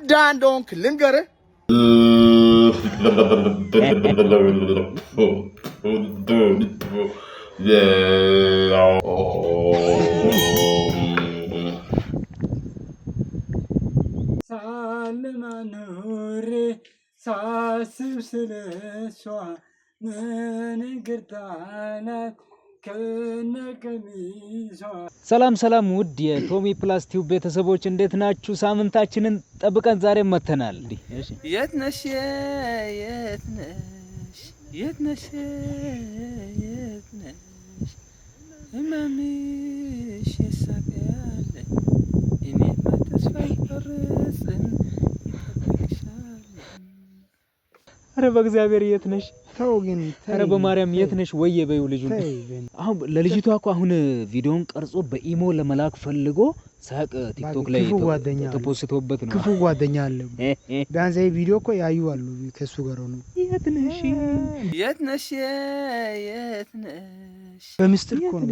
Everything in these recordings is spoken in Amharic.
እንዳንዶንክ ልንገርህ ሳልማኖሬ ሳስብ ስለሷ ምን ግርታናት ከነቀሚሷ። ሰላም ሰላም ውድ የቶሚ ፕላስ ቲዩብ ቤተሰቦች እንዴት ናችሁ? ሳምንታችንን ጠብቀን ዛሬ መተናል። እሺ የት ነሽ የት ነሽ የት ነሽ የት ነሽ እማምሽ ይሳቀያል እኔ ተስፋ ይፈርስን ይጠብቅሻል። አረ በእግዚአብሔር የት ነሽ? ተው ግን አረ በማርያም የት ነሽ? ወየ በዩ ልጁ አሁን ለልጅቷ እኮ አሁን ቪዲዮን ቀርጾ በኢሞ ለመላክ ፈልጎ ሳቅ ቲክቶክ ላይ ተፖስቶበት ነው። ክፉ ጓደኛ አለ። ቢያንስ ይሄ ቪዲዮ እኮ ያዩ አሉ ከሱ ጋር ነው። የት ነሽ የት ነሽ የት ነሽ በሚስጥር እኮ ነው።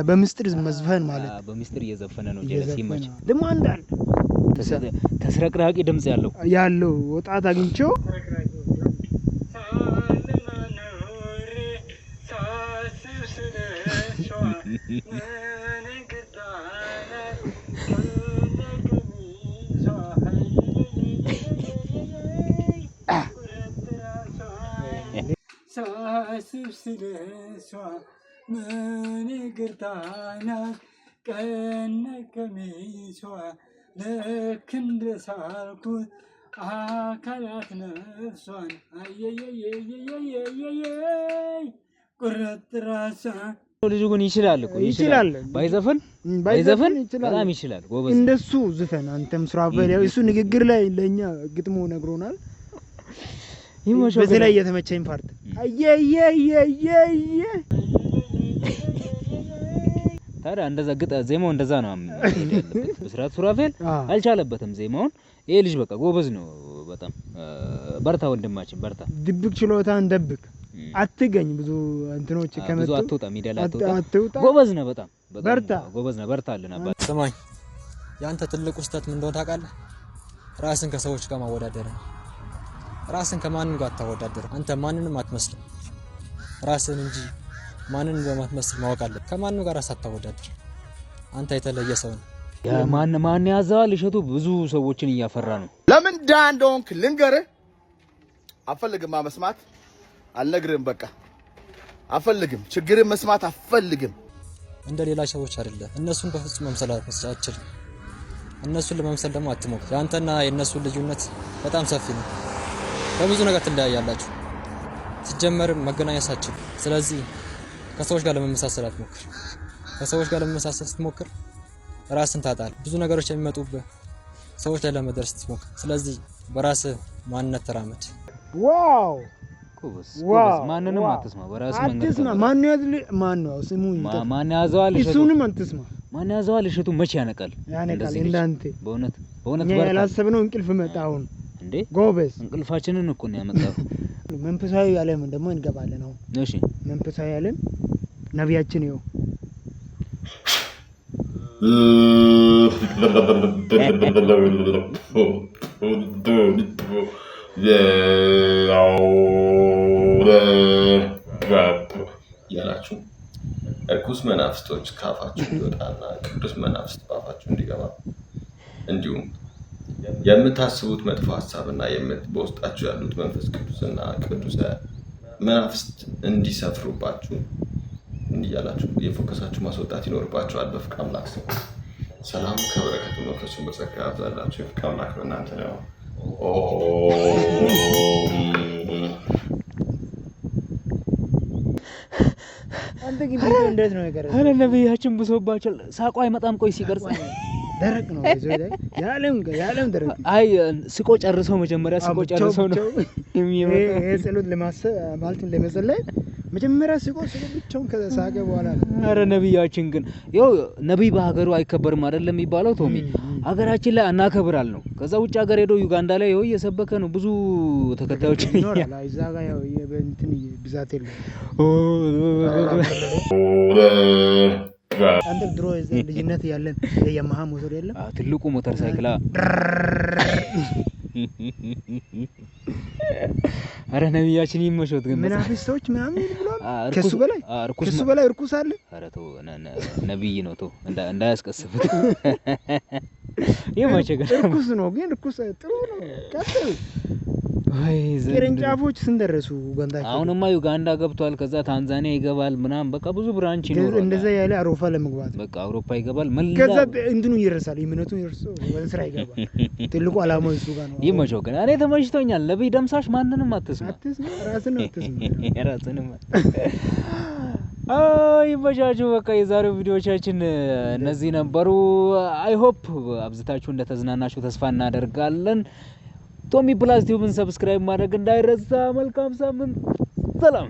በሚስጥር መዝፈን ማለት በሚስጥር እየዘፈነ ነው። ጀለሲ ማች ደግሞ አንዳል ተስረቅራቂ ድምጽ ያለው ወጣት አግኝቼው ሳስብ ስለሷ ምን ግርታናት ከነቀሚሷ ልክ እንደሳልኩት አካላት ነፍሷን አየየየየየየየ ቁርጥ ራሷን። ልጁ ግን ይችላል ባይዘፈን በጣም ይችላል ጎበዝ። እንደሱ ዝፈን አንተም ስራበል ያው እሱ ንግግር ላይ ለኛ ግጥሞ ነግሮናል። በዚህ ላይ የተመቸኝ ፓርት አየየየየየ ታዲያ እንደዛ ዜማው እንደዛ ነው ያለበት። ብስራት ሱራፌል አልቻለበትም ዜማውን። ይሄ ልጅ በቃ ጎበዝ ነው በጣም። በርታ ወንድማችን በርታ። ድብቅ ችሎታን ደብቅ አትገኝ። ብዙ እንትኖች ከመጡ ብዙ አትወጣ፣ ሚዲያ ላይ አትወጣ። ጎበዝ ነው በጣም በርታ፣ ጎበዝ ነው በርታ አለን አባ። ሰማኝ፣ ያንተ ትልቁ ስህተት ምን እንደሆነ ታውቃለህ? ራስን ከሰዎች ጋር ማወዳደር ነው። ራስን ከማንም ጋር አታወዳደር። አንተ ማንንም አትመስልም፣ ራስን እንጂ ማንንም በማትመስል ማወቅ አለብህ። ከማንም ጋር ራስ አታወዳደር። አንተ የተለየ ሰው ነህ። ማን ያዛዋል? እሸቱ ብዙ ሰዎችን እያፈራ ነው። ለምን እንዳንዶንክ ልንገርህ። አፈልግም መስማት አልነግርህም። በቃ አፈልግም፣ ችግርን መስማት አፈልግም። እንደ ሌላ ሰዎች አይደለም። እነሱን በፍጹም መምሰል አትችልም። እነሱን ለመምሰል ደግሞ አትሞክር። ያንተና የነሱ ልዩነት በጣም ሰፊ ነው። በብዙ ነገር ትለያያላችሁ። ሲጀመር መገናኘታችሁ። ስለዚህ ከሰዎች ጋር ለመመሳሰል አትሞክር። ከሰዎች ጋር ለመመሳሰል ስትሞክር ራስን ታጣለህ። ብዙ ነገሮች የሚመጡብህ ሰዎች ላይ ለመድረስ ስትሞክር። ስለዚህ በራስህ ማንነት ተራመድ። ዋው ማንንም አትስማ፣ በራስህ መንገድ አትስማ። ማን ነው ስሙ? ማን ያዘዋል? እሱንም አትስማ። ማን ያዘዋል? እሸቱ መቼ ያነቃል? እንዳንተ በእውነት በርታ። ያላሰብነው እንቅልፍ መጣ አሁን እንዴ ጎበዝ። እንቅልፋችንን እኮ ነው ያመጣው። መንፈሳዊ ዓለም ደግሞ እንገባለን አሁን። እሺ መንፈሳዊ ዓለም ነብያችን ይኸው ያላችሁ እርኩስ መናፍስቶች ካፋችሁ እንዲወጣና ቅዱስ መናፍስት ባፋችሁ እንዲገባ እንዲሁም የምታስቡት መጥፎ ሐሳብና በውስጣችሁ ያሉት መንፈስ ቅዱስና ቅዱስ መናፍስት እንዲሰፍሩባችሁ እንዲያላችሁ የፎከሳችሁ ማስወጣት ይኖርባችኋል። በፍቅር አምላክ ስም ሰላም ከበረከቱ መንፈሱ በጸጋ ያብዛላችሁ። የፍቅር አምላክ በእናንተ ነው። አንተ ግን ቪዲዮ እንዴት ነው የቀረጸው? አረ ነብያችን ብሶባቸው ሳቋ አይመጣም። ቆይ ሲቀርጽ ደረቅ ነው ያለም ደረቅ። አይ ስቆ ጨርሰው መጀመሪያ ስቆ ጨርሰው ነው የሚመጣው። ይሄ ጸሎት ለማሰብ ማለት ለመጸለይ መጀመሪያ ስቆ ብቻውን ከሳቀ በኋላ ነው። አረ ነብያችን ግን ያው ነብይ በሀገሩ አይከበርም አይደለም የሚባለው ቶሚ። ሀገራችን ላይ አናከብራል ነው። ከዛ ውጭ ሀገር ሄዶ ዩጋንዳ ላይ ይኸው እየሰበከ ነው። ብዙ ተከታዮች ይኖራል። እዛ ጋር ያው የበንትን ብዛት የለም። አንተ ድሮ ልጅነት ያለን የያማሃ ሞተር የለም? ትልቁ ሞተር ሳይክል አረ ነብያችን ይመሾት ግን መናፍስቶች ምናምን ብሏል። ከሱ በላይ እርኩስ አለ። አረ ተው ነብይ ነው ተው እንዳያስቀስፉት። ይመቸገር እርኩስ ነው ግን እርኩስ ጥሩ ነው። ቀጥል ወይ ቅርንጫፎች ስንደረሱ ኡጋንዳቸው አሁንማ ዩጋንዳ ገብቷል። ከዛ ታንዛኒያ ይገባል ምናምን በቃ ብዙ ብራንች ይኖራል። እንደዛ ያለ አውሮፓ ለመግባት በቃ አውሮፓ ይገባል። ከዛ እንትኑ ይረሳል። እምነቱን ይርሰው ወደ ስራ ይገባል። ትልቁ አላማው እሱ ጋር ነው። ይመቸው ግን እኔ ተመችቶኛል። ነብይ ደምሳሽ ማንንም አትስማ ራስን አትስማ ራስንም ይመቻችሁ። በቃ የዛሬው ቪዲዮቻችን እነዚህ ነበሩ። አይ ሆፕ አብዝታችሁ እንደተዝናናችሁ ተስፋ እናደርጋለን። ቶሚ ፕላስ ቲዩብን ሰብስክራይብ ማድረግ እንዳይረሳ። መልካም ሳምንት። ሰላም